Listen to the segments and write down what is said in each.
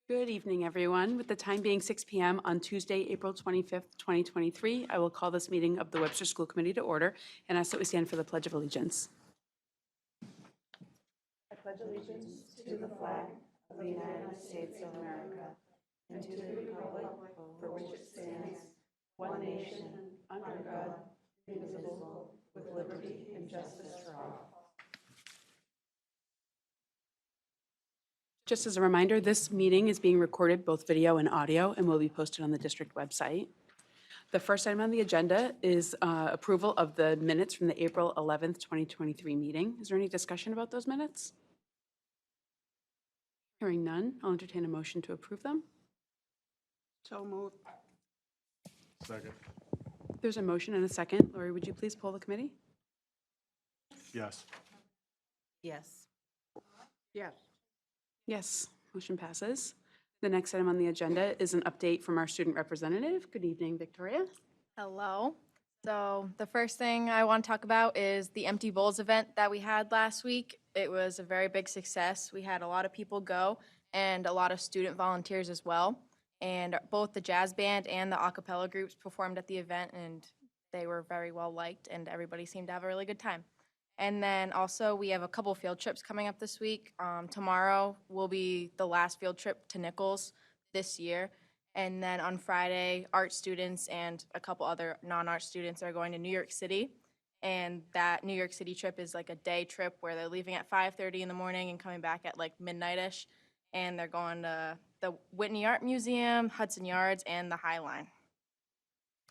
Good evening, everyone. With the time being 6 p.m. on Tuesday, April 25th, 2023, I will call this meeting of the Webster School Committee to order and ask that we stand for the Pledge of Allegiance. I pledge allegiance to the flag of the United States of America and to the republic for which it stands, one nation, under God, indivisible, with liberty and justice for all. Just as a reminder, this meeting is being recorded, both video and audio, and will be posted on the district website. The first item on the agenda is approval of the minutes from the April 11th, 2023 meeting. Is there any discussion about those minutes? Hearing none, I'll entertain a motion to approve them. So moved. Second. There's a motion and a second. Lori, would you please poll the committee? Yes. Yes. Yes. Yes, motion passes. The next item on the agenda is an update from our student representative. Good evening, Victoria. Hello. So the first thing I want to talk about is the Empty Bowls event that we had last week. It was a very big success. We had a lot of people go and a lot of student volunteers as well. And both the jazz band and the a cappella groups performed at the event, and they were very well liked, and everybody seemed to have a really good time. And then also we have a couple field trips coming up this week. Tomorrow will be the last field trip to Nichols this year. And then on Friday, art students and a couple other non-art students are going to New York City. And that New York City trip is like a day trip where they're leaving at 5:30 in the morning and coming back at like midnight-ish. And they're going to the Whitney Art Museum, Hudson Yards, and the High Line.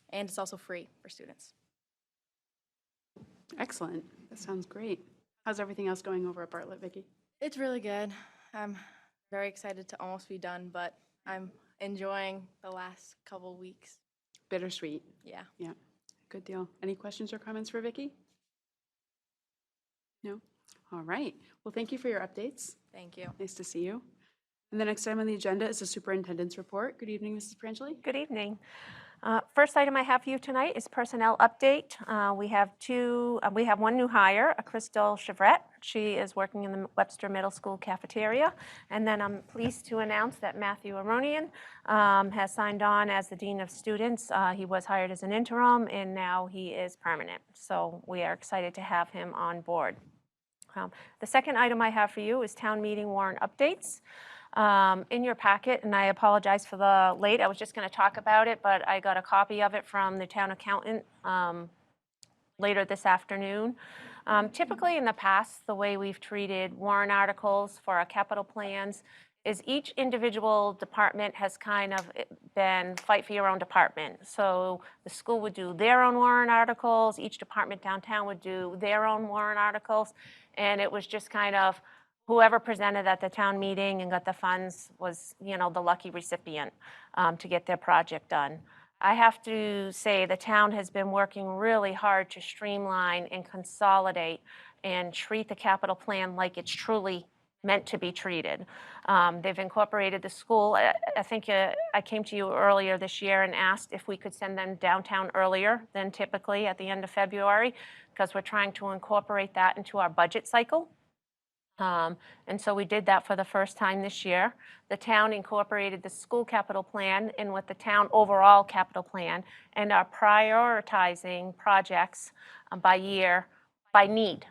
And it's also free for students. Excellent. That sounds great. How's everything else going over at Bartlett, Vicki? It's really good. I'm very excited to almost be done, but I'm enjoying the last couple weeks. Bittersweet. Yeah. Yeah, good deal. Any questions or comments for Vicki? No? All right. Well, thank you for your updates. Thank you. Nice to see you. And the next item on the agenda is the superintendent's report. Good evening, Mrs. Prangelli. Good evening. First item I have for you tonight is personnel update. We have one new hire, a Crystal Chevrette. She is working in the Webster Middle School cafeteria. And then I'm pleased to announce that Matthew Aronian has signed on as the Dean of Students. He was hired as an interim, and now he is permanent. So we are excited to have him on board. The second item I have for you is town meeting warrant updates. In your packet, and I apologize for the late, I was just going to talk about it, but I got a copy of it from the town accountant later this afternoon. Typically in the past, the way we've treated warrant articles for our capital plans is each individual department has kind of been fight for your own department. So the school would do their own warrant articles, each department downtown would do their own warrant articles, and it was just kind of whoever presented at the town meeting and got the funds was, the lucky recipient to get their project done. I have to say the town has been working really hard to streamline and consolidate and treat the capital plan like it's truly meant to be treated. They've incorporated the school. I think I came to you earlier this year and asked if we could send them downtown earlier than typically at the end of February, because we're trying to incorporate that into our budget cycle. And so we did that for the first time this year. The town incorporated the school capital plan in with the town overall capital plan and are prioritizing projects by year, by need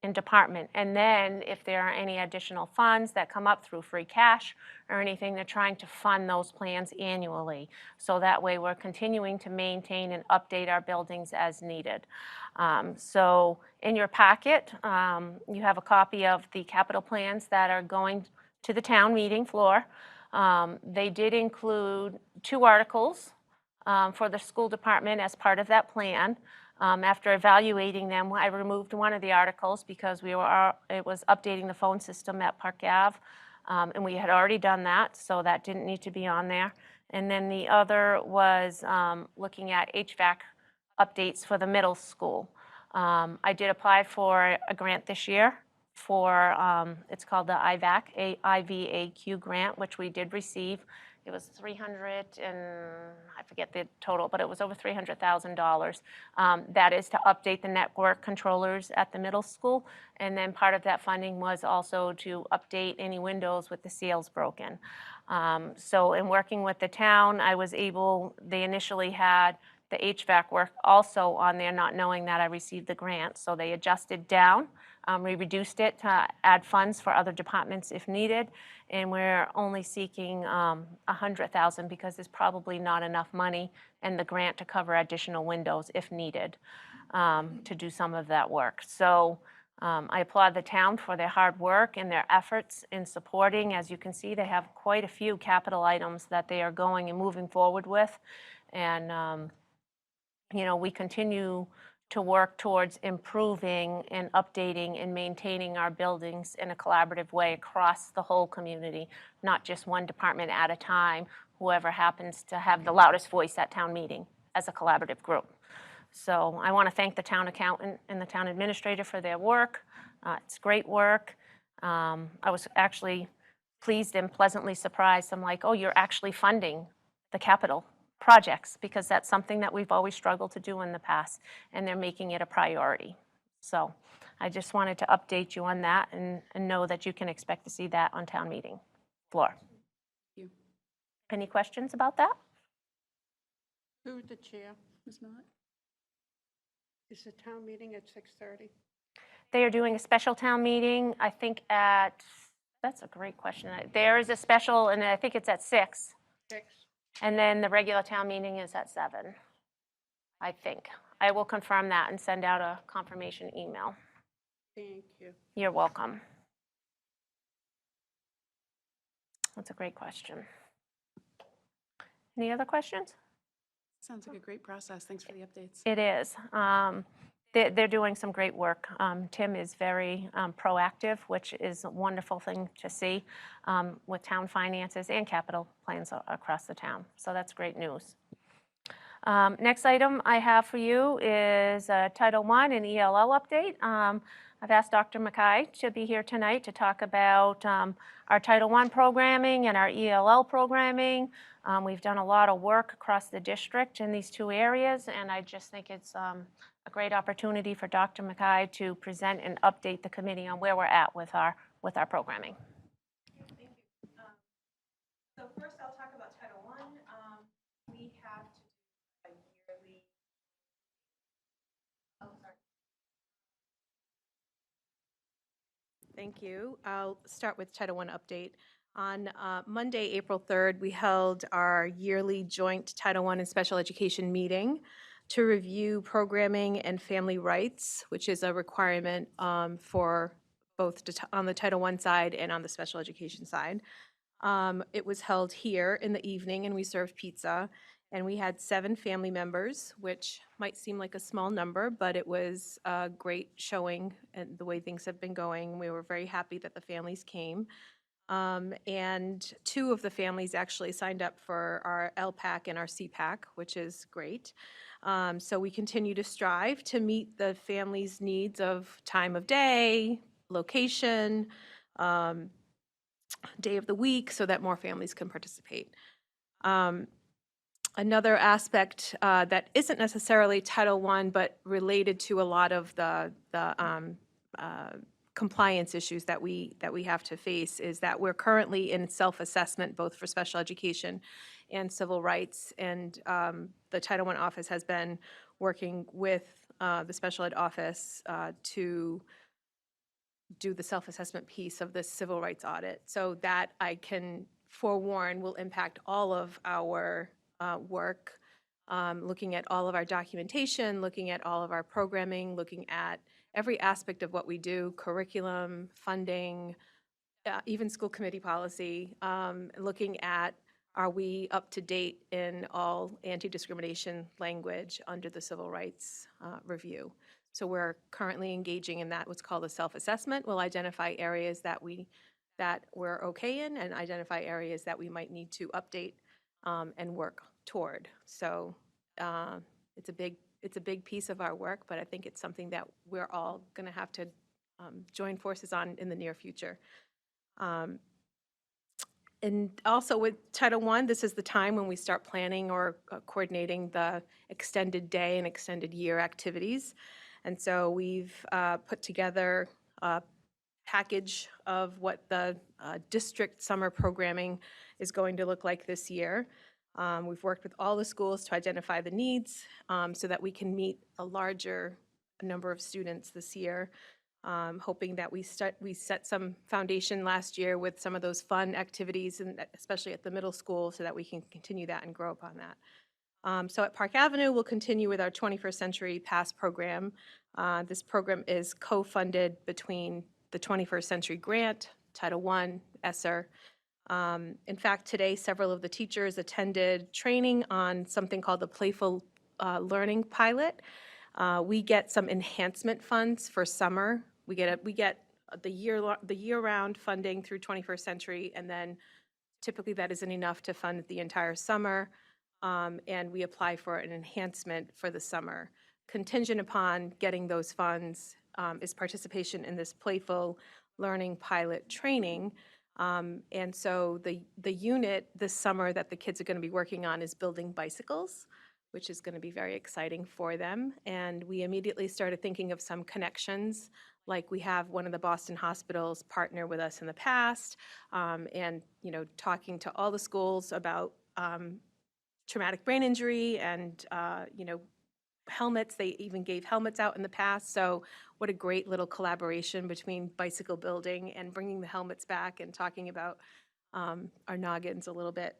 in department. And then if there are any additional funds that come up through free cash or anything, they're trying to fund those plans annually. So that way we're continuing to maintain and update our buildings as needed. So in your packet, you have a copy of the capital plans that are going to the town meeting floor. They did include 2 articles for the school department as part of that plan. After evaluating them, I removed one of the articles because it was updating the phone system at Park Ave, and we had already done that, so that didn't need to be on there. And then the other was looking at HVAC updates for the middle school. I did apply for a grant this year for, it's called the IVAQ grant, which we did receive. it was 300 and I forget the total, but it was over $300,000. That is to update the network controllers at the middle school. And then part of that funding was also to update any windows with the seals broken. So in working with the town, I was able, they initially had the HVAC work also on there, not knowing that I received the grant. So they adjusted down. We reduced it to add funds for other departments if needed. And we're only seeking $100,000 because there's probably not enough money in the grant to cover additional windows if needed to do some of that work. So I applaud the town for their hard work and their efforts in supporting. As you can see, they have quite a few capital items that they are going and moving forward with. And you know, we continue to work towards improving and updating and maintaining our buildings in a collaborative way across the whole community, not just one department at a time, whoever happens to have the loudest voice at town meeting as a collaborative group. So I want to thank the town accountant and the town administrator for their work. It's great work. I was actually pleased and pleasantly surprised. I'm like, oh, you're actually funding the capital projects, because that's something that we've always struggled to do in the past, and they're making it a priority. So I just wanted to update you on that and know that you can expect to see that on town meeting floor. Thank you. Any questions about that? Who's the chair? Ms. Millett? Is the town meeting at 6:30? They are doing a special town meeting, I think at, that's a great question. There is a special, and I think it's at 6. 6. And then the regular town meeting is at 7, I think. I will confirm that and send out a confirmation email. Thank you. You're welcome. That's a great question. Any other questions? Sounds like a great process. Thanks for the updates. It is. They're doing some great work. Tim is very proactive, which is a wonderful thing to see with town finances and capital plans across the town. So that's great news. Next item I have for you is Title I and ELL update. I've asked Dr. Mackay to be here tonight to talk about our Title I programming and our ELL programming. We've done a lot of work across the district in these two areas, and I just think it's a great opportunity for Dr. Mackay to present and update the committee on where we're at with our programming. Thank you. So first I'll talk about Title I. We have to do a yearly, Thank you. I'll start with Title I update. On Monday, April 3rd, we held our yearly joint Title I and special education meeting to review programming and family rights, which is a requirement for both on the Title I side and on the special education side. It was held here in the evening, and we served pizza. And we had 7 family members, which might seem like a small number, but it was a great showing and the way things have been going. We were very happy that the families came. And 2 of the families actually signed up for our LPAC and our CPAC, which is great. So we continue to strive to meet the families' needs of time of day, location, day of the week, so that more families can participate. Another aspect that isn't necessarily Title I, but related to a lot of the compliance issues that we have to face, is that we're currently in self-assessment both for special education and civil rights. And the Title I office has been working with the special ed office to do the self-assessment piece of the civil rights audit. So that, I can forewarn, will impact all of our work, looking at all of our documentation, looking at all of our programming, looking at every aspect of what we do, curriculum, funding, even school committee policy, looking at, are we up to date in all anti-discrimination language under the civil rights review. So we're currently engaging in that, what's called a self-assessment. We'll identify areas that we're okay in, and identify areas that we might need to update and work toward. So it's a big piece of our work, but I think it's something that we're all going to have to join forces on in the near future. And also with Title I, this is the time when we start planning or coordinating the extended day and extended year activities. And so we've put together a package of what the district summer programming is going to look like this year. We've worked with all the schools to identify the needs so that we can meet a larger number of students this year. Hoping that we set some foundation last year with some of those fun activities, and especially at the middle school, so that we can continue that and grow upon that. So at Park Avenue, we'll continue with our 21st Century Pass program. This program is co-funded between the 21st Century Grant, Title I, ESSER. In fact, today, several of the teachers attended training on something called the Playful Learning Pilot. We get some enhancement funds for summer. We get the year-round funding through 21st Century, and then typically that isn't enough to fund the entire summer, and we apply for an enhancement for the summer. Contingent upon getting those funds is participation in this Playful Learning Pilot training. And so the unit this summer that the kids are going to be working on is building bicycles, which is going to be very exciting for them. And we immediately started thinking of some connections, like we have one of the Boston hospitals partner with us in the past, and talking to all the schools about traumatic brain injury and helmets. They even gave helmets out in the past. So what a great little collaboration between bicycle building and bringing the helmets back and talking about our noggins a little bit.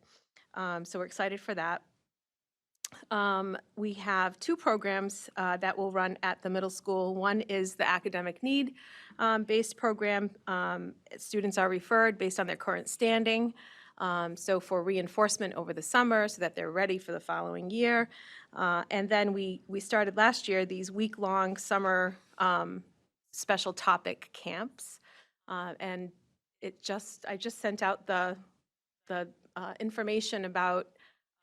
So we're excited for that. We have two programs that will run at the middle school. One is the academic need based program. Students are referred based on their current standing. So for reinforcement over the summer so that they're ready for the following year. And then we started last year these week-long summer special topic camps. And I just sent out the information about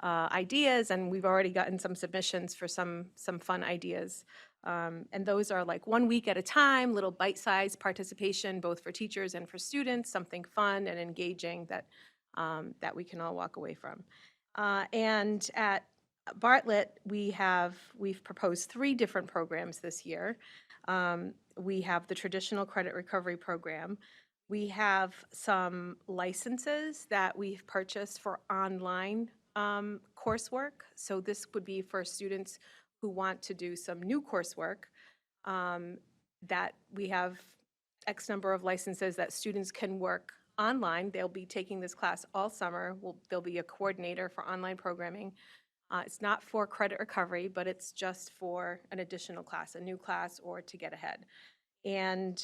ideas, and we've already gotten some submissions for some fun ideas. And those are like 1 week at a time, little bite-sized participation, both for teachers and for students, something fun and engaging that we can all walk away from. And at Bartlett, we've proposed 3 different programs this year. We have the traditional credit recovery program. We have some licenses that we've purchased for online coursework. So this would be for students who want to do some new coursework, that we have X number of licenses that students can work online. They'll be taking this class all summer. There'll be a coordinator for online programming. It's not for credit recovery, but it's just for an additional class, a new class, or to get ahead. And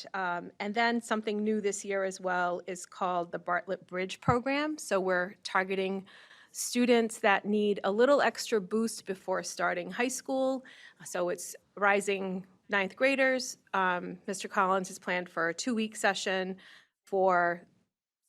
then something new this year as well is called the Bartlett Bridge Program. So we're targeting students that need a little extra boost before starting high school. So it's rising 9th graders. Mr. Collins has planned for a 2-week session for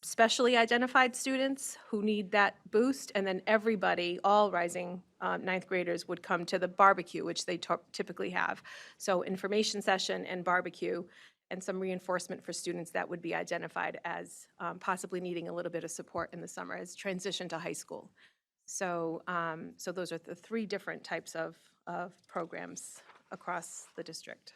specially identified students who need that boost, and then everybody, all rising 9th graders, would come to the barbecue, which they typically have. So information session and barbecue, and some reinforcement for students that would be identified as possibly needing a little bit of support in the summer as transition to high school. So, so those are the 3 different types of programs across the district.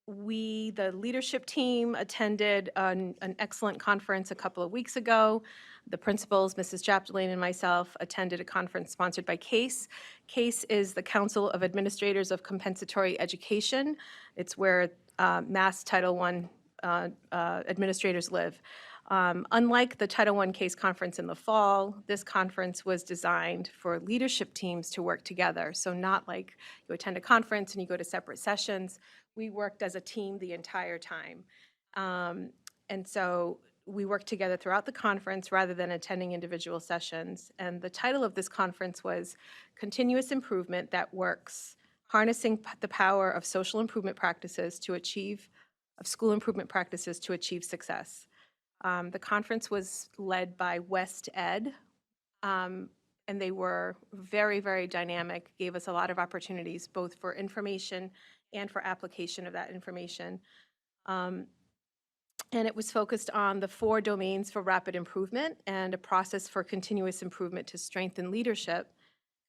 The leadership team attended an excellent conference a couple of weeks ago. The principals, Mrs. Chapdelaine and myself, attended a conference sponsored by CASE. CASE is the Council of Administrators of Compensatory Education. It's where Mass Title I administrators live. Unlike the Title I CASE conference in the fall, this conference was designed for leadership teams to work together. So not like you attend a conference and you go to separate sessions. We worked as a team the entire time. And so we worked together throughout the conference rather than attending individual sessions. And the title of this conference was Continuous Improvement That Works, Harnessing the Power of Social Improvement Practices to Achieve, of School Improvement Practices to Achieve Success. The conference was led by West Ed, and they were very, very dynamic, gave us a lot of opportunities both for information and for application of that information. And it was focused on the 4 domains for rapid improvement and a process for continuous improvement to strengthen leadership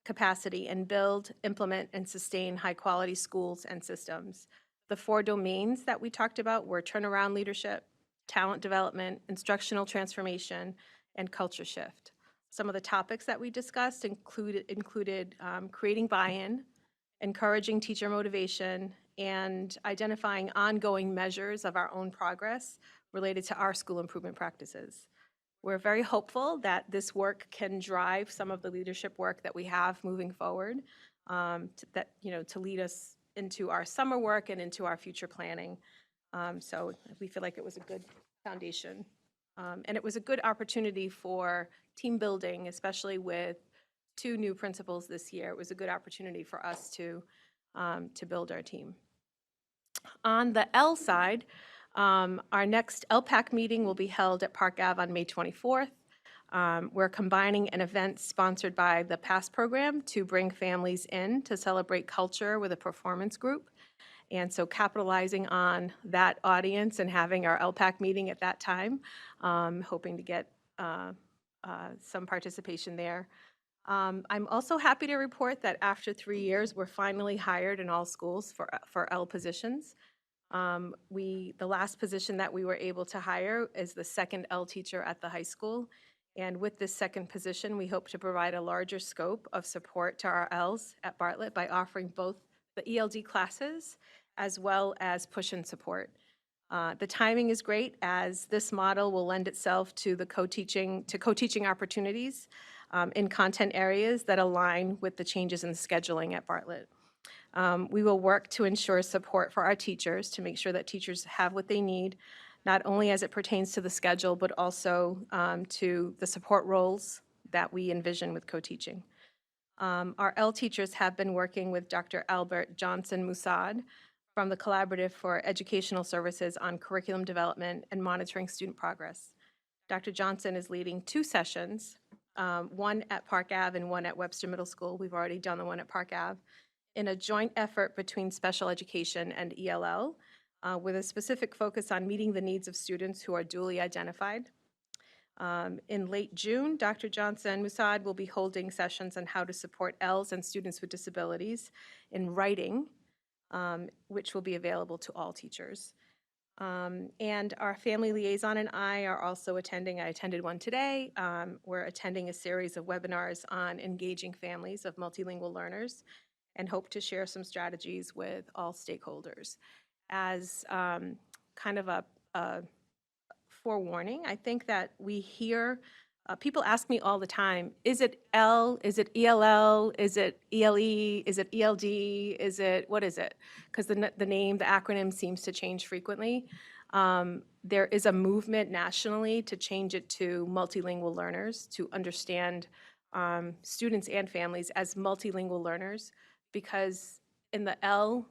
capacity and build, implement, and sustain high-quality schools and systems. The 4 domains that we talked about were turnaround leadership, talent development, instructional transformation, and culture shift. Some of the topics that we discussed included creating buy-in, encouraging teacher motivation, and identifying ongoing measures of our own progress related to our school improvement practices. We're very hopeful that this work can drive some of the leadership work that we have moving forward, to lead us into our summer work and into our future planning. So we feel like it was a good foundation. And it was a good opportunity for team building, especially with 2 new principals this year. It was a good opportunity for us to build our team. On the L side, our next LPAC meeting will be held at Park Ave on May 24th. We're combining an event sponsored by the PASS program to bring families in to celebrate culture with a performance group. And so capitalizing on that audience and having our LPAC meeting at that time, hoping to get some participation there. I'm also happy to report that after 3 years, we're finally hired in all schools for L positions. The last position that we were able to hire is the second L teacher at the high school. And with this second position, we hope to provide a larger scope of support to our Ls at Bartlett by offering both the ELD classes as well as push-in support. The timing is great, as this model will lend itself to co-teaching opportunities in content areas that align with the changes in scheduling at Bartlett. We will work to ensure support for our teachers to make sure that teachers have what they need, not only as it pertains to the schedule, but also to the support roles that we envision with co-teaching. Our L teachers have been working with Dr. Albert Johnson Musad from the Collaborative for Educational Services on curriculum development and monitoring student progress. Dr. Johnson is leading 2 sessions, one at Park Ave and one at Webster Middle School. We've already done the one at Park Ave, in a joint effort between special education and ELL, with a specific focus on meeting the needs of students who are dually identified. In late June, Dr. Johnson Musad will be holding sessions on how to support Ls and students with disabilities in writing, which will be available to all teachers. And our family liaison and I are also attending. I attended one today. We're attending a series of webinars on engaging families of multilingual learners, and hope to share some strategies with all stakeholders. As kind of a forewarning, I think that we hear, people ask me all the time, is it L, is it ELL, is it ELE, is it ELD, what is it? Because the name, the acronym seems to change frequently. There is a movement nationally to change it to multilingual learners, to understand students and families as multilingual learners, because in the L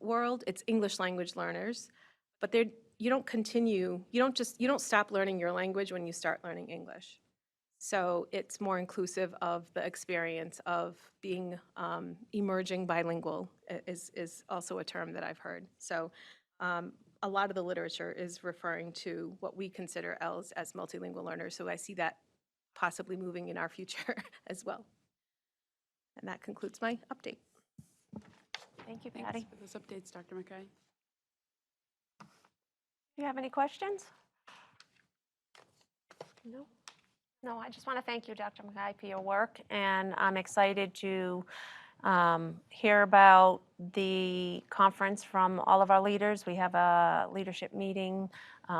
world, it's English language learners, but you don't stop learning your language when you start learning English. So it's more inclusive of the experience of being emerging bilingual is also a term that I've heard. So a lot of the literature is referring to what we consider Ls as multilingual learners. So I see that possibly moving in our future as well. And that concludes my update. Thank you, Thanks Patty. for those updates, Dr. McKay. Do you have any questions? No? No, I just want to thank you, Dr. McKay, for your work, and I'm excited to hear about the conference from all of our leaders. We have a leadership meeting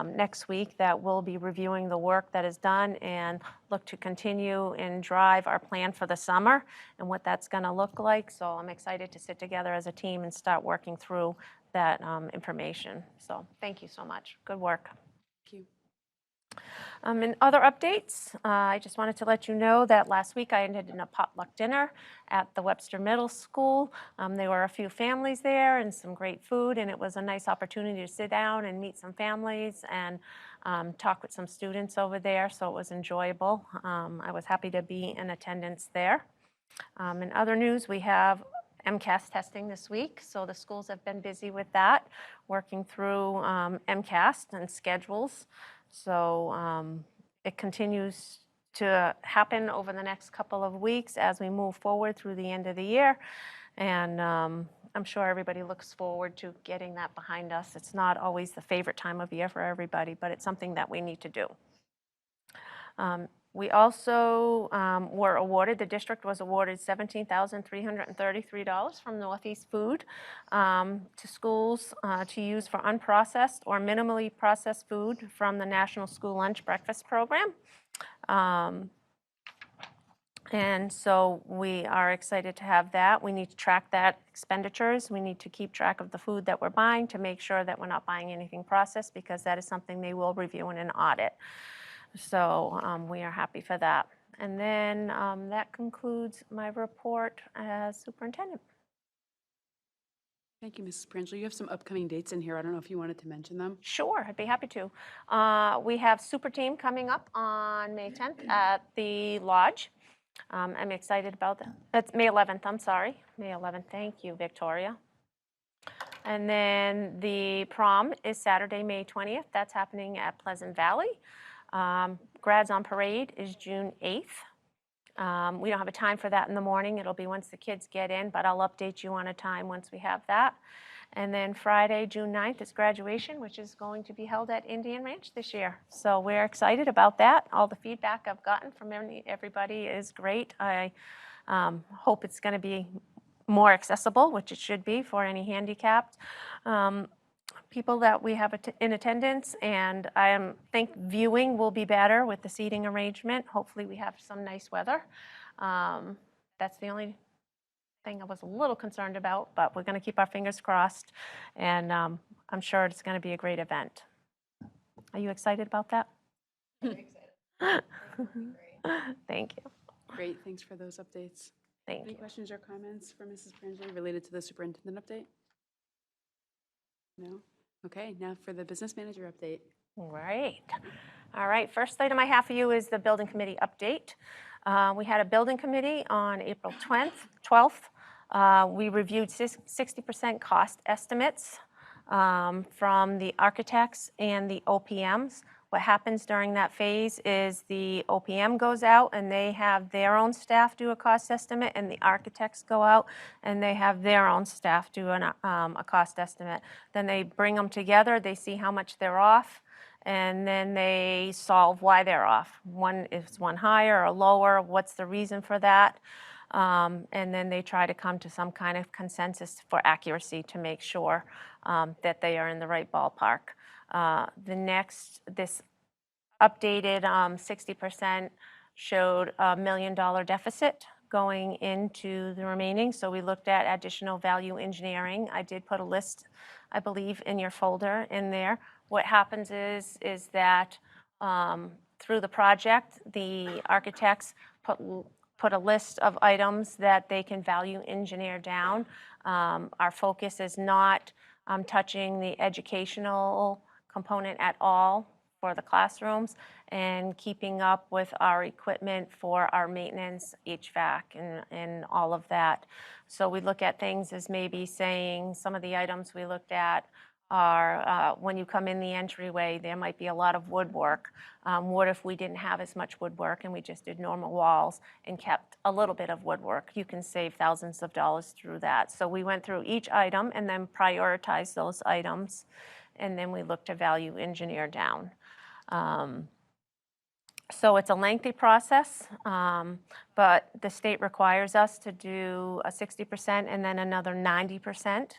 next week that will be reviewing the work that is done and look to continue and drive our plan for the summer and what that's going to look like. So I'm excited to sit together as a team and start working through that information. So thank you so much. Good work. Thank you. In other updates, I just wanted to let you know that last week I ended in a potluck dinner at the Webster Middle School. There were a few families there and some great food, and it was a nice opportunity to sit down and meet some families and talk with some students over there, so it was enjoyable. I was happy to be in attendance there. In other news, we have MCAS testing this week, so the schools have been busy with that, working through MCAS and schedules. So it continues to happen over the next couple of weeks as we move forward through the end of the year. And I'm sure everybody looks forward to getting that behind us. It's not always the favorite time of year for everybody, but it's something that we need to do. We also were awarded, the district was awarded $17,333 from Northeast Food to schools to use for unprocessed or minimally processed food from the National School Lunch Breakfast Program. And so we are excited to have that. We need to track that expenditures. We need to keep track of the food that we're buying to make sure that we're not buying anything processed, because that is something they will review in an audit. So we are happy for that. And then that concludes my report as superintendent. Thank you, Mrs. Pranjal. You have some upcoming dates in here. I don't know if you wanted to mention them. Sure, I'd be happy to. We have Super Team coming up on May 10th at the Lodge. I'm excited about that. It's May 11th, I'm sorry. May 11th, thank you, Victoria. And then the prom is Saturday, May 20th. That's happening at Pleasant Valley. Grads on Parade is June 8th. We don't have a time for that in the morning. It'll be once the kids get in, but I'll update you on a time once we have that. And then Friday, June 9th is graduation, which is going to be held at Indian Ranch this year. So we're excited about that. All the feedback I've gotten from everybody is great. I hope it's going to be more accessible, which it should be for any handicapped people that we have in attendance. And I think viewing will be better with the seating arrangement. Hopefully we have some nice weather. That's the only thing I was a little concerned about, but we're going to keep our fingers crossed, and I'm sure it's going to be a great event. Are you excited about that? Very excited. Thank you. Great, thanks for those updates. Thank Any you. questions or comments for Mrs. Pranjal related to the superintendent update? No? Okay, now for the business manager update. Great. All right, first item I have for you is the building committee update. We had a building committee on April 12th. We reviewed 60% cost estimates from the architects and the OPMs. What happens during that phase is the OPM goes out and they have their own staff do a cost estimate, and the architects go out and they have their own staff do a cost estimate. Then they bring them together, they see how much they're off, and then they solve why they're off. Is one higher or lower? What's the reason for that? And then they try to come to some kind of consensus for accuracy to make sure that they are in the right ballpark. This updated 60% showed $1 million deficit going into the remaining. So we looked at additional value engineering. I did put a list, I believe, in your folder in there. What happens is that through the project, the architects put a list of items that they can value engineer down. Our focus is not touching the educational component at all for the classrooms, and keeping up with our equipment for our maintenance, HVAC, and all of that. So we look at things as maybe saying some of the items we looked at are when you come in the entryway, there might be a lot of woodwork. What if we didn't have as much woodwork and we just did normal walls and kept a little bit of woodwork? You can save thousands of dollars through that. So we went through each item and then prioritized those items, and then we looked to value engineer down. So it's a lengthy process, but the state requires us to do a 60% and then another 90%.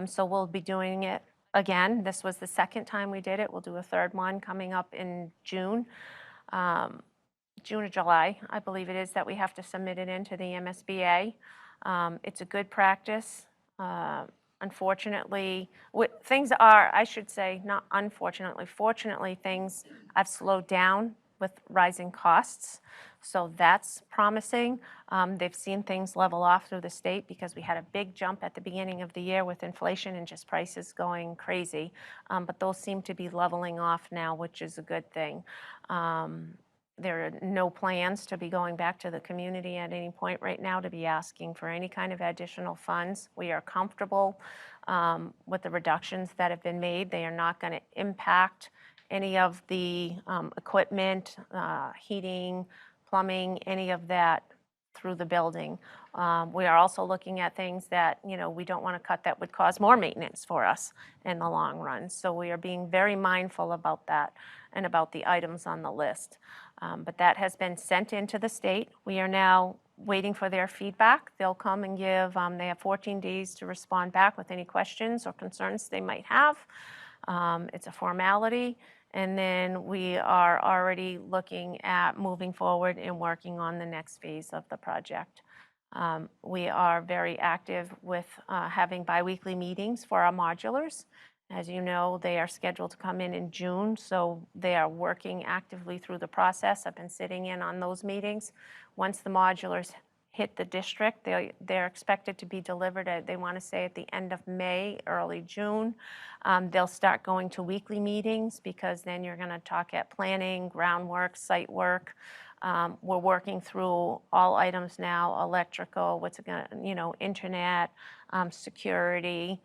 So we'll be doing it again. This was the second time we did it. We'll do a third one coming up in June. June or July, I believe it is, that we have to submit it into the MSBA. It's a good practice. Unfortunately, things are, I should say, not unfortunately, fortunately, things have slowed down with rising costs. So that's promising. They've seen things level off through the state because we had a big jump at the beginning of the year with inflation and just prices going crazy. But those seem to be leveling off now, which is a good thing. there are no plans to be going back to the community at any point right now to be asking for any kind of additional funds. We are comfortable with the reductions that have been made. They are not going to impact any of the equipment, heating, plumbing, any of that through the building. We are also looking at things that, we don't want to cut that would cause more maintenance for us in the long run. So we are being very mindful about that and about the items on the list. But that has been sent into the state. We are now waiting for their feedback. They'll come and give, they have 14 days to respond back with any questions or concerns they might have. It's a formality. And then we are already looking at moving forward and working on the next phase of the project. We are very active with having biweekly meetings for our modulars. As you know, they are scheduled to come in June, so they are working actively through the process. I've been sitting in on those meetings. Once the modulars hit the district, they're expected to be delivered at, they want to say at the end of May, early June. They'll start going to weekly meetings because then you're going to talk at planning, groundwork, site work. We're working through all items now, electrical, what's going to, internet, security,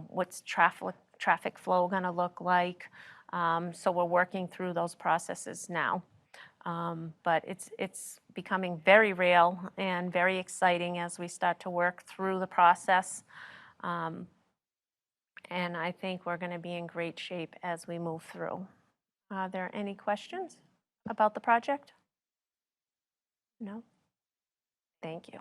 what's traffic flow going to look like. So we're working through those processes now. But it's becoming very real and very exciting as we start to work through the process. And I think we're going to be in great shape as we move through. Are there any questions about the project? No? Thank you.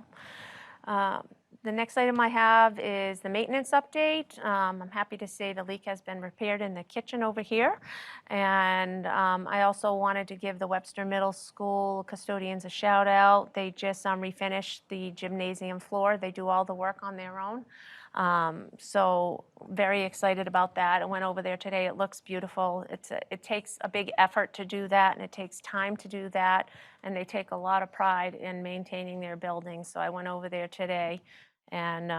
The next item I have is the maintenance update. I'm happy to say the leak has been repaired in the kitchen over here. And I also wanted to give the Webster Middle School custodians a shout out. They just refinished the gymnasium floor. They do all the work on their own. So very excited about that. I went over there today. It looks beautiful. It takes a big effort to do that, and it takes time to do that, and they take a lot of pride in maintaining their buildings. So I went over there today, and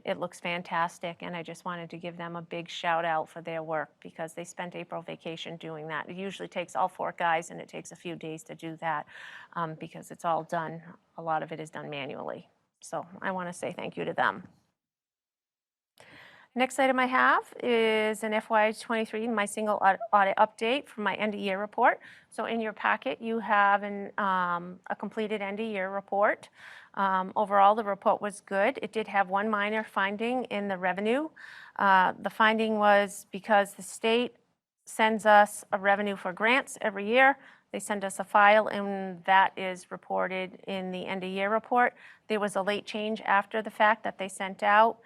it looks fantastic, and I just wanted to give them a big shout out for their work because they spent April vacation doing that. It usually takes all 4 guys, and it takes a few days to do that because it's all done, a lot of it is done manually. So I want to say thank you to them. Next item I have is an FY23, my single audit update from my end of year report. So in your packet, you have a completed end of year report. Overall, the report was good. It did have one minor finding in the revenue. The finding was because the state sends us a revenue for grants every year. They send us a file, and that is reported in the end of year report. There was a late change after the fact that they sent out.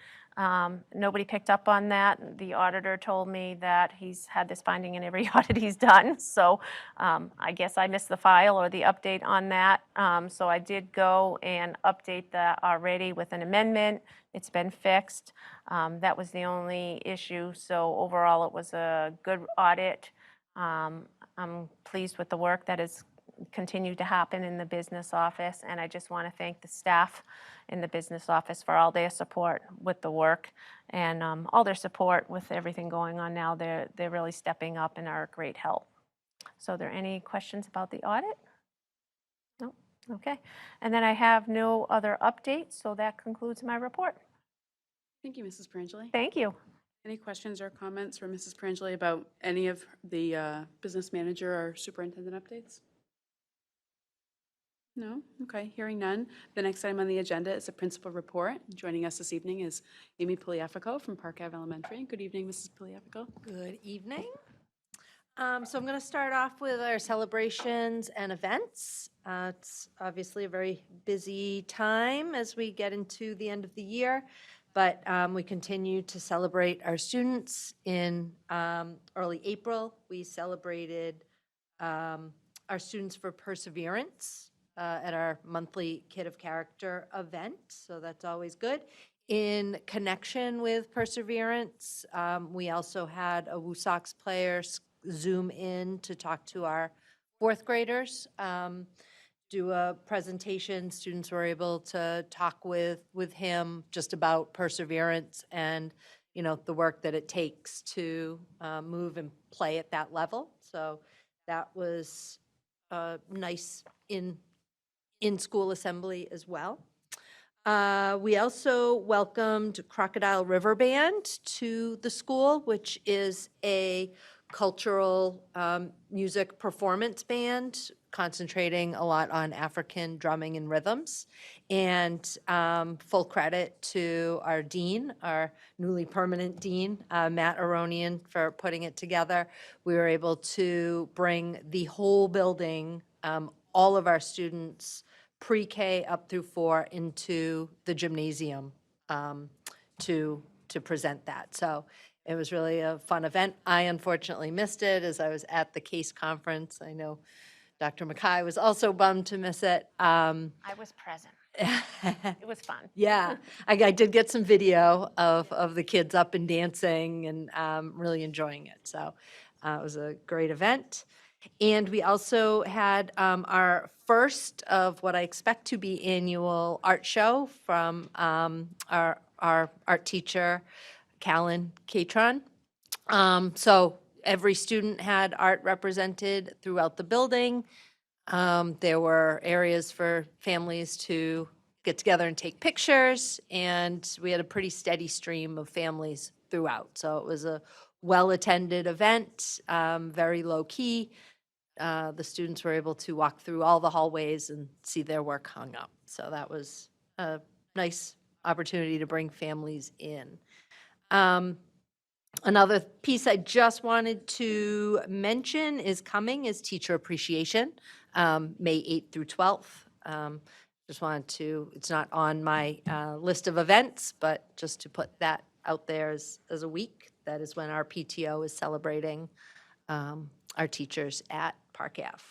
Nobody picked up on that. The auditor told me that he's had this finding in every audit he's done. So I guess I missed the file or the update on that. So I did go and update that already with an amendment. It's been fixed. That was the only issue. So overall, it was a good audit. I'm pleased with the work that has continued to happen in the business office, and I just want to thank the staff in the business office for all their support with the work and all their support with everything going on now. They're really stepping up and are a great help. So are there any questions about the audit? No? Okay. And then I have no other updates, so that concludes my report. Thank you, Mrs. Perangeli. Thank you. Any questions or comments from Mrs. Perangeli about any of the business manager or superintendent updates? No? Okay, hearing none. The next item on the agenda is a principal report. Joining us this evening is Amy Poliafico from Park Ave Elementary. Good evening, Mrs. Poliafico. Good evening. So I'm going to start off with our celebrations and events. It's obviously a very busy time as we get into the end of the year, but we continue to celebrate our students. In early April, we celebrated our Students for Perseverance at our monthly Kid of Character event, so that's always good. In connection with Perseverance, we also had a Woo Sox player Zoom in to talk to our 4th graders, do a presentation. Students were able to talk with him just about perseverance and, the work that it takes to move and play at that level. So that was nice in-school assembly as well. We also welcomed Crocodile River Band to the school, which is a cultural music performance band concentrating a lot on African drumming and rhythms. And full credit to our dean, our newly permanent dean, Matt Aronian, for putting it together. We were able to bring the whole building, all of our students, pre-K up through 4 into the gymnasium to present that. So it was really a fun event. I unfortunately missed it as I was at the CASE conference. I know Dr. Mackay was also bummed to miss it. I was present. It was fun. Yeah, I did get some video of the kids up and dancing and really enjoying it. So it was a great event. And we also had our first of what I expect to be annual art show from our art teacher, Callan Catron. So every student had art represented throughout the building. There were areas for families to get together and take pictures, and we had a pretty steady stream of families throughout. So it was a well-attended event, very low-key. The students were able to walk through all the hallways and see their work hung up. So that was a nice opportunity to bring families in. Another piece I just wanted to mention is Teacher Appreciation, May 8th through 12th. Just wanted to, it's not on my list of events, but just to put that out there as a week. That is when our PTO is celebrating our teachers at Park Ave.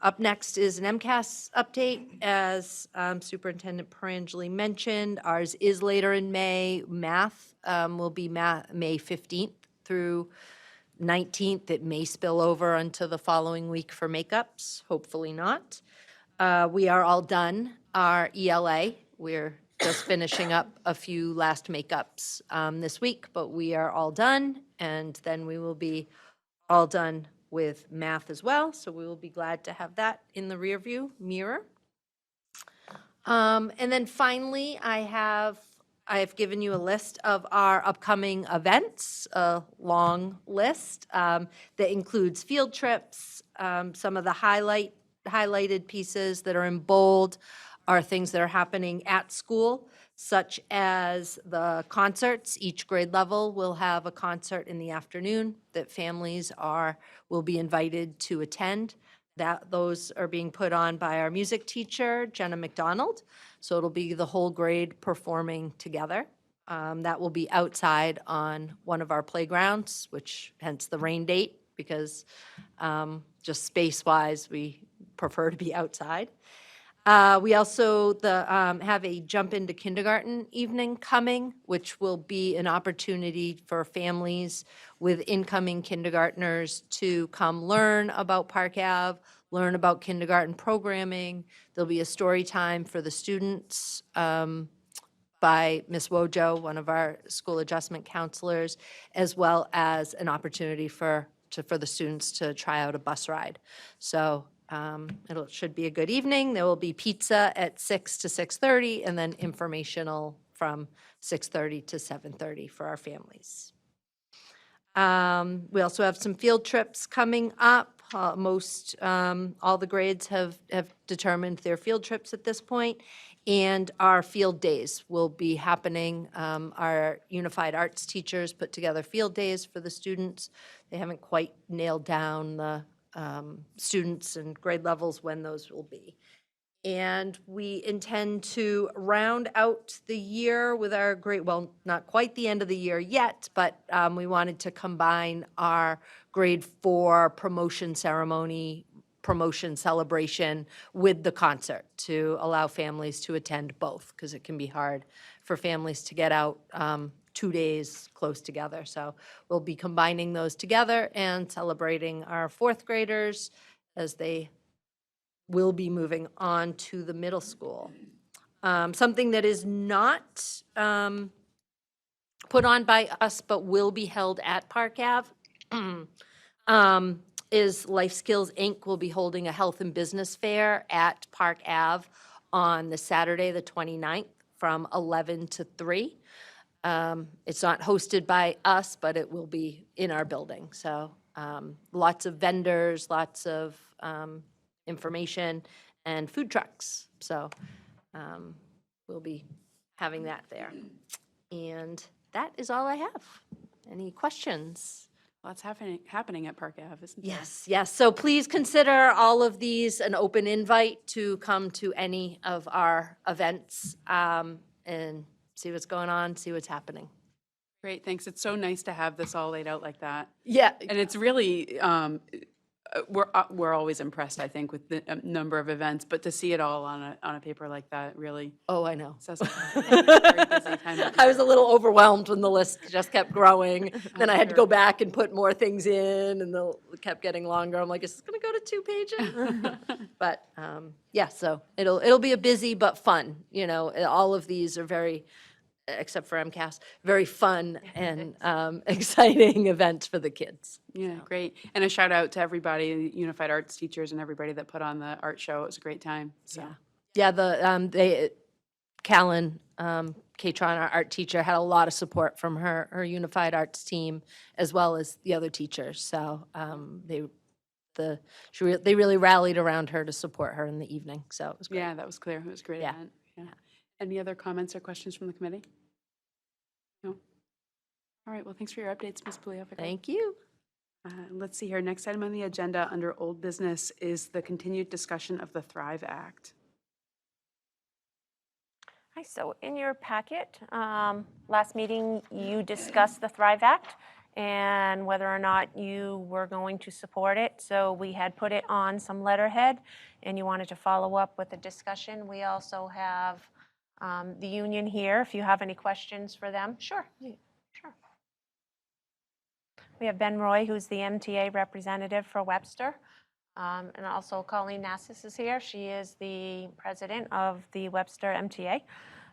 Up next is an MCAS update. As Superintendent Perangeli mentioned, ours is later in May. Math will be May 15th through 19th. It may spill over into the following week for makeups, hopefully not. We are all done our ELA. We're just finishing up a few last makeups this week, but we are all done, and then we will be all done with math as well, so we will be glad to have that in the rearview mirror. And then finally, I have given you a list of our upcoming events, a long list that includes field trips. Some of the highlighted pieces that are in bold are things that are happening at school, such as the concerts. Each grade level will have a concert in the afternoon that families will be invited to attend. Those are being put on by our music teacher, Jenna McDonald. So it'll be the whole grade performing together. That will be outside on one of our playgrounds, which hence the rain date, because just space-wise, we prefer to be outside. We also have a Jump into Kindergarten evening coming, which will be an opportunity for families with incoming kindergartners to come learn about Park Ave, learn about kindergarten programming. There'll be a story time for the students by Ms. Wojo, one of our school adjustment counselors, as well as an opportunity for the students to try out a bus ride. So it should be a good evening. There will be pizza at 6 to 6:30, and then informational from 6:30 to 7:30 for our families. We also have some field trips coming up. All the grades have determined their field trips at this point, and our field days will be happening. Our Unified Arts teachers put together field days for the students. They haven't quite nailed down the students and grade levels when those will be. And we intend to round out the year with our well, not quite the end of the year yet, but we wanted to combine our grade 4 promotion ceremony, promotion celebration with the concert to allow families to attend both, because it can be hard for families to get out 2 days close together. So we'll be combining those together and celebrating our 4th graders as they will be moving on to the middle school. Something that is not put on by us but will be held at Park Ave is Life Skills Inc. will be holding a health and business fair at Park Ave on the Saturday, the 29th, from 11 to 3. It's not hosted by us, but it will be in our building. So lots of vendors, lots of information, and food trucks. So we'll be having that there. And that is all I have. Any questions? Lots happening at Park Ave, isn't there? Yes, yes. So please consider all of these an open invite to come to any of our events and see what's going on, see what's happening. Great, thanks. It's so nice to have this all laid out like that. Yeah, And it's really, we're always impressed, I think, with the number of events, but to see it all on a paper like that really oh, I know. says a lot. Very busy time of I was a year. little overwhelmed when the list just kept growing. Then I had to sure. go back and put more things in, and it kept getting longer. I'm like, is this going to go to 2 pages? But yeah, so it'll be a busy but fun. You know, all of these are very, except for MCAS, very fun and exciting events for the kids. Yeah, great. And a shout out to everybody, Unified Arts teachers and everybody that put on the art show. It was a great time, so. Yeah, Callan, Katron, our art teacher, had a lot of support from her Unified Arts team, as well as the other teachers. So they really rallied around her to support her in the evening, so it was great. Yeah, that was clear. It was a great Yeah. event. Yeah. Any other comments or questions from the committee? No? All right, well, thanks for your updates, Ms. Poliafico. Thank you. Let's see here. Next item on the agenda under old business is the continued discussion of the Thrive Act. Hi, so in your packet, last meeting, you discussed the Thrive Act and whether or not you were going to support it. So we had put it on some letterhead, and you wanted to follow up with a discussion. We also have the union here, if you have any questions for them. Sure, sure. We have Ben Roy, who's the MTA representative for Webster. And also Colleen Nassis is here. She is the president of the Webster MTA.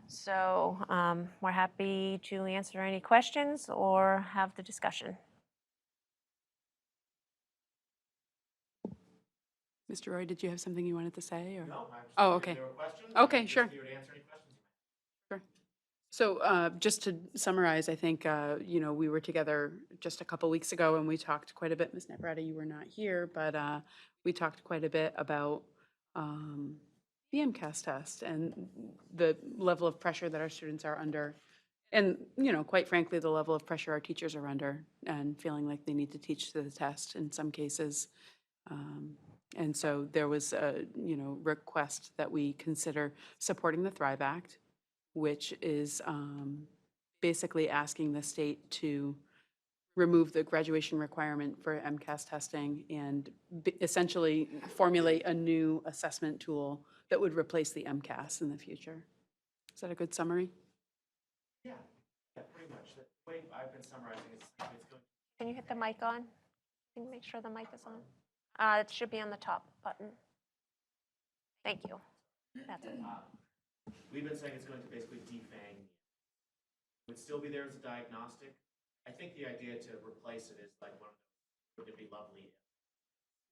So we're happy to answer any questions or have the discussion. Mr. Roy, did you have something you wanted to say? Or? No, I'm just Oh, here if okay. there were questions. Okay, I'm just sure. here to answer any questions. Sure. So just to summarize, I think, we were together just a couple weeks ago and we talked quite a bit. Ms. Naprata, you were not here, but we talked quite a bit about the MCAS test and the level of pressure that our students are under. And, quite frankly, the level of pressure our teachers are under and feeling like they need to teach to the test in some cases. And so there was a, request that we consider supporting the Thrive Act, which is basically asking the state to remove the graduation requirement for MCAS testing and essentially formulate a new assessment tool that would replace the MCAS in the future. Is that a good summary? Yeah, pretty much. The way I've been summarizing it, it's going Can you hit the mic on? Can you make sure the mic is on? It should be on the top button. Thank you. That's it. we've been saying it's going to basically defang. It would still be there as a diagnostic. I think the idea to replace it is like one of those, would it be lovely?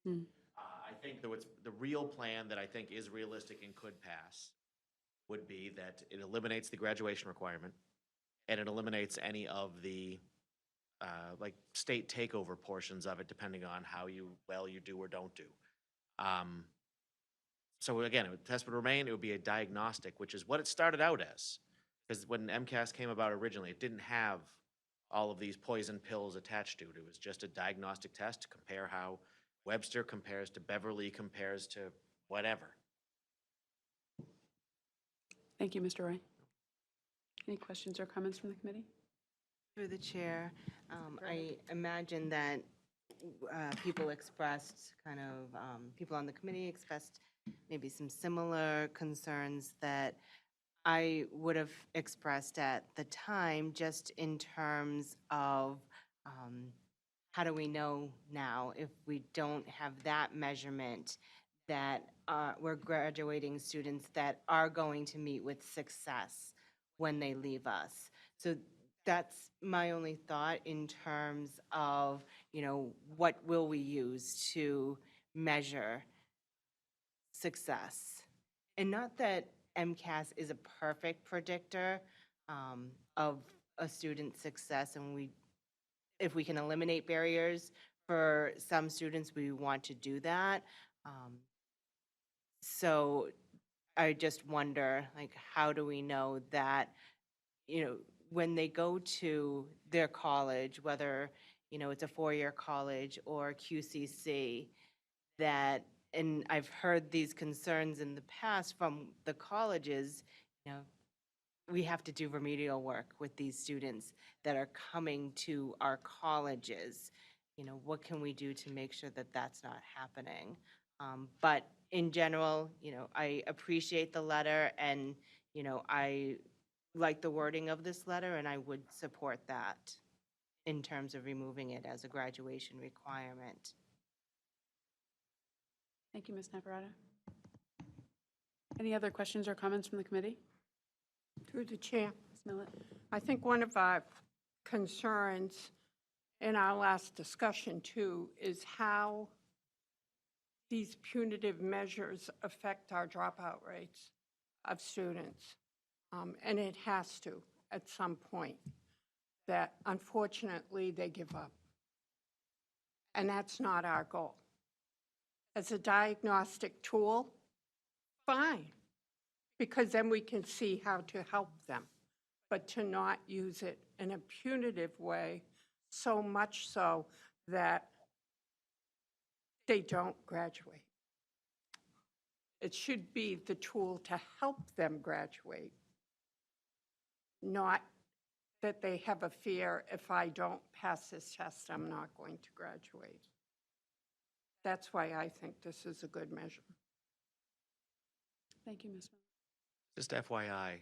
I think the real plan that I think is realistic and could pass would be that it eliminates the graduation requirement and it eliminates any of the like state takeover portions of it, depending on how well you do or don't do. So again, the test would remain, it would be a diagnostic, which is what it started out as. Because when MCAS came about originally, it didn't have all of these poison pills attached to it. It was just a diagnostic test to compare how Webster compares to Beverly, compares to whatever. Thank you, Mr. Roy. Any questions or comments from the committee? Through the chair, I imagine that people expressed people on the committee expressed maybe some similar concerns that I would have expressed at the time, just in terms of how do we know now if we don't have that measurement that we're graduating students that are going to meet with success when they leave us. So that's my only thought in terms of, what will we use to measure success? And not that MCAS is a perfect predictor of a student's success, and if we can eliminate barriers for some students, we want to do that. So I just wonder, like, how do we know that, when they go to their college, whether, it's a four-year college or QCC, that, and I've heard these concerns in the past from the colleges, we have to do remedial work with these students that are coming to our colleges. What can we do to make sure that that's not happening? But in general, I appreciate the letter, and, I like the wording of this letter, and I would support that in terms of removing it as a graduation requirement. Thank you, Ms. Navarrete. Any other questions or comments from the committee? Through the chair, Ms. Millett? I think one of our concerns in our last discussion too is how these punitive measures affect our dropout rates of students. And it has to at some point, that unfortunately they give up. And that's not our goal. As a diagnostic tool, fine, because then we can see how to help them. But to not use it in a punitive way, so much so that they don't graduate. It should be the tool to help them graduate, not that they have a fear, if I don't pass this test, I'm not going to graduate. That's why I think this is a good measure. Thank you, Ms. Millett. Just FYI,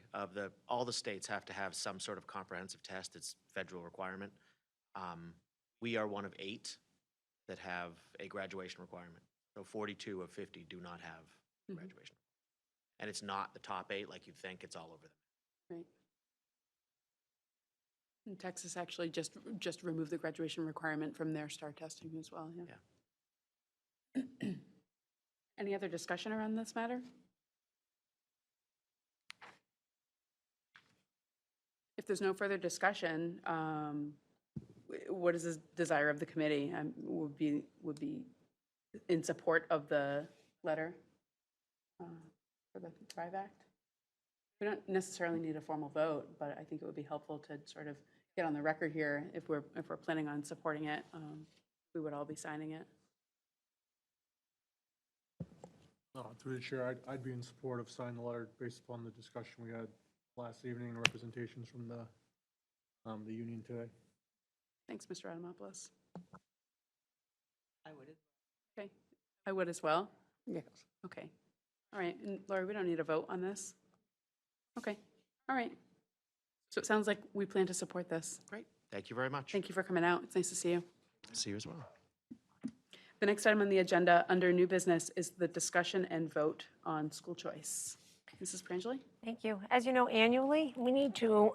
all the states have to have some sort of comprehensive test. It's federal requirement. We are one of 8 that have a graduation requirement. So 42 of 50 do not have graduation. And it's not the top 8 like you'd think. It's all over them. Right. And Texas actually just removed the graduation requirement from their STAR testing as well, yeah. Any other discussion around this matter? If there's no further discussion, what is the desire of the committee? Would be in support of the letter for the Thrive Act? We don't necessarily need a formal vote, but I think it would be helpful to sort of get on the record here. If we're planning on supporting it, we would all be signing it. Through the chair, I'd be in support of signing the letter based upon the discussion we had last evening and representations from the union today. Thanks, Mr. Adamopoulos. I would. Okay, I would as well. Yes. Okay, all right, and Lori, we don't need a vote on this? Okay, all right. So it sounds like we plan to support this. Great. Thank you very much. Thank you for coming out. It's nice to see you. See you as well. The next item on the agenda, under new business, is the discussion and vote on school choice. Mrs. Prangeli? Thank you. As you know, annually, we need to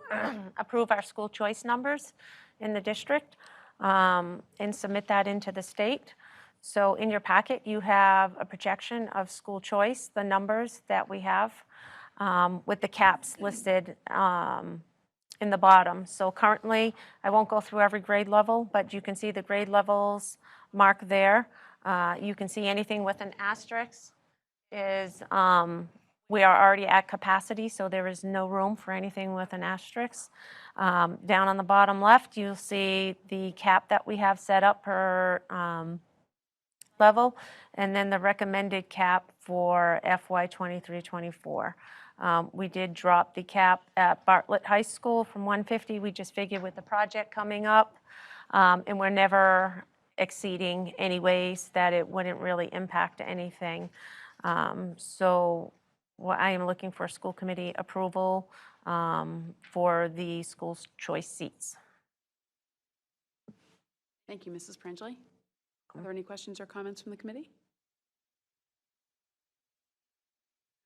approve our school choice numbers in the district and submit that into the state. So in your packet, you have a projection of school choice, the numbers that we have with the caps listed in the bottom. So currently, I won't go through every grade level, but you can see the grade levels marked there. You can see anything with an asterisk is we are already at capacity, so there is no room for anything with an asterisk. Down on the bottom left, you'll see the cap that we have set up per level, and then the recommended cap for FY 23-24. We did drop the cap at Bartlett High School from 150. We just figured with the project coming up, and we're never exceeding any ways that it wouldn't really impact anything. So I am looking for school committee approval for the school choice seats. Thank you, Mrs. Prangeli. Are there any questions or comments from the committee?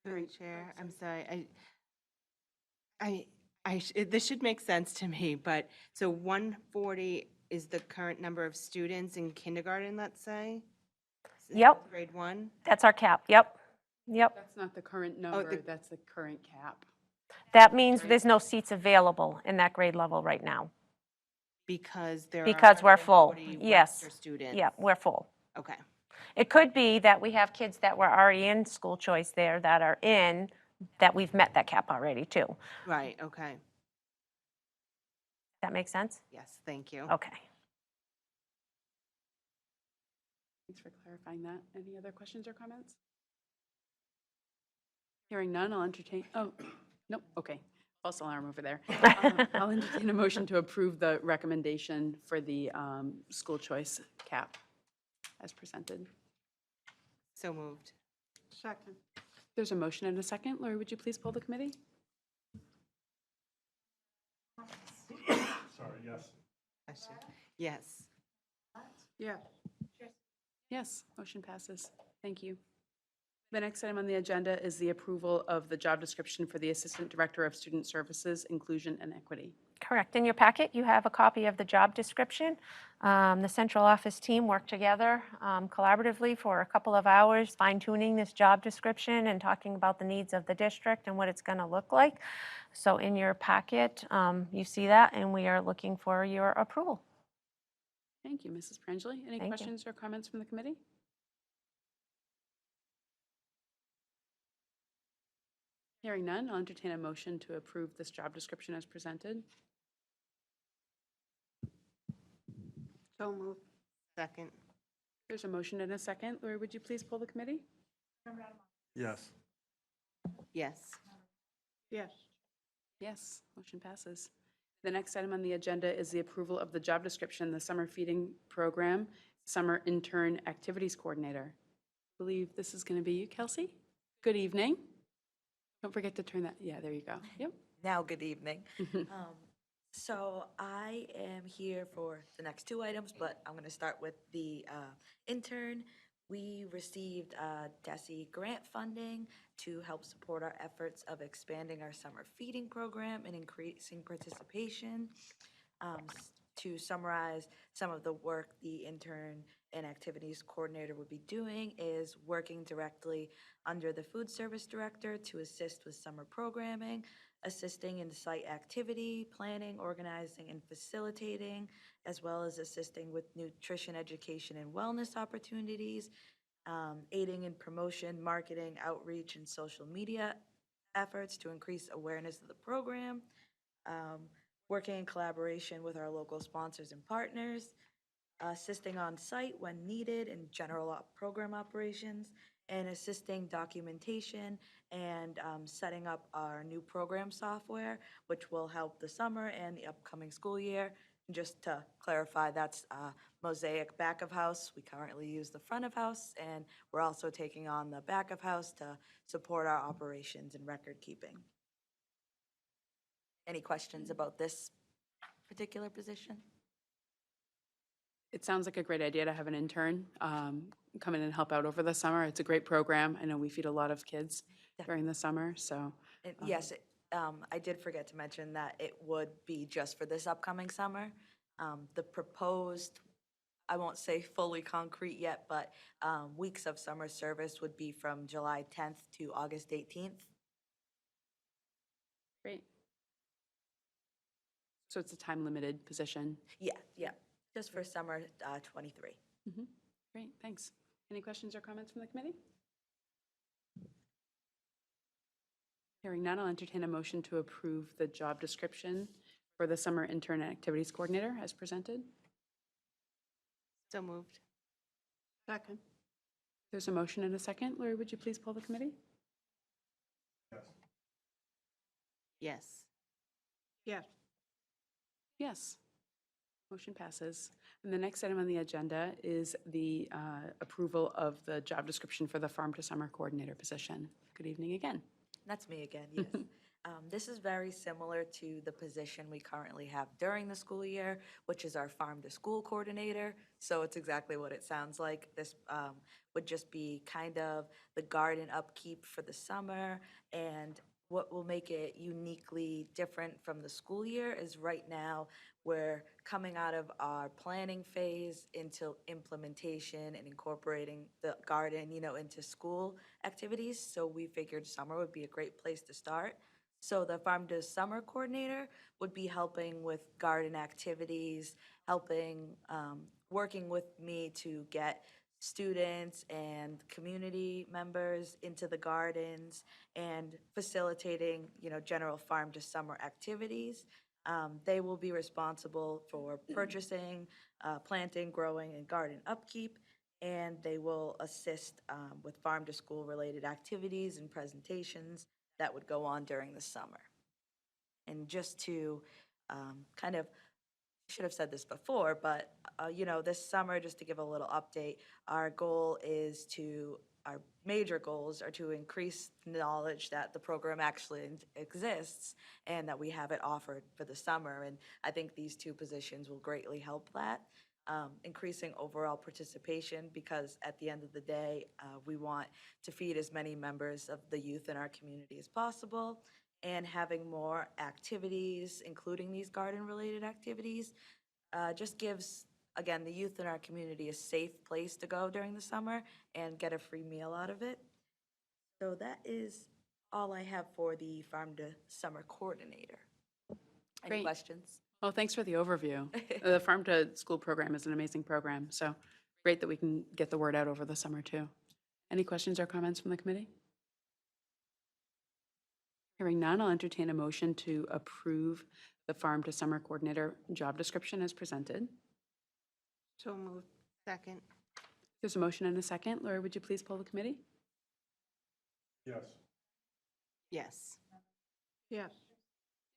Through the chair, I'm sorry. I This should make sense to me, but, so 140 is the current number of students in kindergarten, let's say? Yep. Grade 1? That's our cap, yep, yep. That's not the current number, that's the current cap. That means there's no seats available in that grade level right now, Because there are because we're full, 140 yes. Webster students? Yep, we're full. Okay. It could be that we have kids that were already in school choice there that are in, that we've met that cap already too. Right, okay. That make sense? Yes, thank you. Okay. Thanks for clarifying that. Any other questions or comments? Hearing none, I'll entertain, oh, nope, okay. False alarm over there. I'll entertain a motion to approve the recommendation for the school choice cap as presented. So moved. Second. There's a motion and a second. Lori, would you please poll the committee? Sorry, yes. Yes. Yeah. Yes, motion passes. Thank you. The next item on the agenda is the approval of the job description for the Assistant Director of Student Services, Inclusion and Equity. Correct. In your packet, you have a copy of the job description. The central office team worked together collaboratively for a couple of hours, fine-tuning this job description and talking about the needs of the district and what it's going to look like. So in your packet, you see that, and we are looking for your approval. Thank you, Mrs. Perangeli. Any Thank you. questions or comments from the committee? Hearing none, I'll entertain a motion to approve this job description as presented. So moved. Second. There's a motion and a second. Lori, would you please poll the committee? Yes. Yes. Yes. Yes, motion passes. The next item on the agenda is the approval of the job description, the summer feeding program, summer intern activities coordinator. I believe this is going to be you, Kelsey. Good evening. Don't forget to turn that, yeah, there you go. Yep. Now, good evening. So I am here for the next two items, but I'm going to start with the intern. We received DESE grant funding to help support our efforts of expanding our summer feeding program and increasing participation. To summarize some of the work the intern and activities coordinator would be doing is working directly under the food service director to assist with summer programming, assisting in site activity, planning, organizing, and facilitating, as well as assisting with nutrition education and wellness opportunities, aiding in promotion, marketing, outreach, and social media efforts to increase awareness of the program, working in collaboration with our local sponsors and partners, assisting on site when needed in general program operations, and assisting documentation and setting up our new program software, which will help the summer and the upcoming school year. Just to clarify, that's Mosaic back of house. We currently use the front of house, and we're also taking on the back of house to support our operations and record keeping. Any questions about this particular position? It sounds like a great idea to have an intern come in and help out over the summer. It's a great program. I know we feed a lot of kids during the summer, so. And yes, I did forget to mention that it would be just for this upcoming summer. The proposed, I won't say fully concrete yet, but weeks of summer service would be from July 10th to August 18th. Great. So it's a time-limited position. Yeah, just for summer 23. Great, thanks. Any questions or comments from the committee? Hearing none, I'll entertain a motion to approve the job description for the summer intern and activities coordinator as presented. So moved. Second. There's a motion and a second. Lori, would you please poll the committee? Yes. Yes. Yes. Motion passes. And the next item on the agenda is the approval of the job description for the farm to summer coordinator position. Good evening again. That's me again, yes. This is very similar to the position we currently have during the school year, which is our farm to school coordinator. So it's exactly what it sounds like. This would just be kind of the garden upkeep for the summer and what will make it uniquely different from the school year is right now, we're coming out of our planning phase into implementation and incorporating the garden, into school activities. So we figured summer would be a great place to start. So the Farm to Summer Coordinator would be helping with garden activities, helping, working with me to get students and community members into the gardens and facilitating, general farm to summer activities. They will be responsible for purchasing, planting, growing, and garden upkeep, and they will assist with farm to school related activities and presentations that would go on during the summer. And just to kind of, should have said this before, but, this summer, just to give a little update, our major goals are to increase knowledge that the program actually exists and that we have it offered for the summer. And I think these two positions will greatly help that. Increasing overall participation, because at the end of the day, we want to feed as many members of the youth in our community as possible, and having more activities, including these garden-related activities, just gives, again, the youth in our community a safe place to go during the summer and get a free meal out of it. So that is all I have for the Farm to Summer Coordinator. Any Great. questions? Well, thanks for the overview. The Farm to School program is an amazing program, so great that we can get the word out over the summer, too. Any questions or comments from the committee? Hearing none, I'll entertain a motion to approve the Farm to Summer Coordinator job description as presented. So moved. Second. There's a motion and a second. Lori, would you please poll the committee? Yes. Yes. Yes.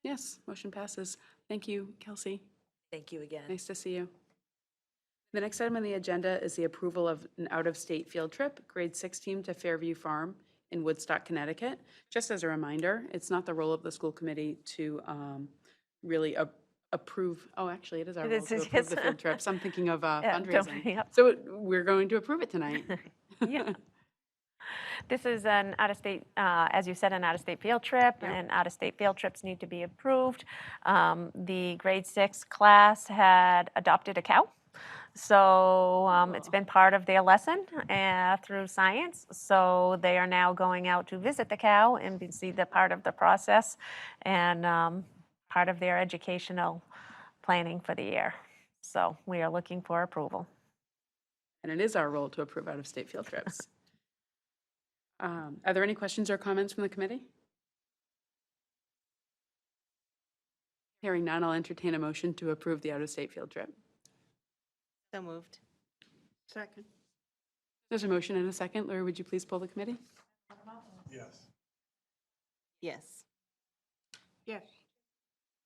Yes, motion passes. Thank you, Kelsey. Thank you again. Nice to see you. The next item on the agenda is the approval of an out-of-state field trip, grade 6 team to Fairview Farm in Woodstock, Connecticut. Just as a reminder, it's not the role of the school committee to really approve, oh, actually, it is our It role is, to approve yes. the field trip, so I'm thinking of fundraising. yep. So we're going to approve it tonight. Yeah. This is an out-of-state, as you said, an out-of-state field trip, Yep. and out-of-state field trips need to be approved. The grade 6 class had adopted a cow. So it's been part of their lesson through science. So they are now going out to visit the cow and see the part of the process and part of their educational planning for the year. So we are looking for approval. And it is our role to approve out-of-state field trips. Are there any questions or comments from the committee? Hearing none, I'll entertain a motion to approve the out-of-state field trip. So moved. Second. There's a motion and a second. Lori, would you please poll the committee? Yes. Yes. Yes.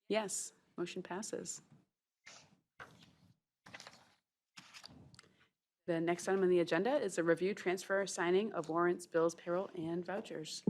Yes, motion passes. The next item on the agenda is a review, transfer, signing of warrants, bills, payroll, and vouchers.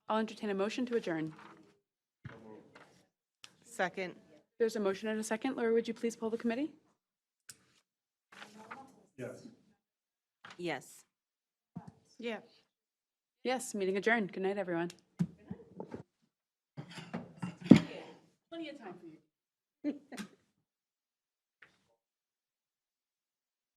I'll entertain a motion to adjourn. Second. There's a motion and a second. Laura, would you please poll the committee? Yes. Yes. Yes. Yes, meeting adjourned. Good night, everyone. Plenty of time for you.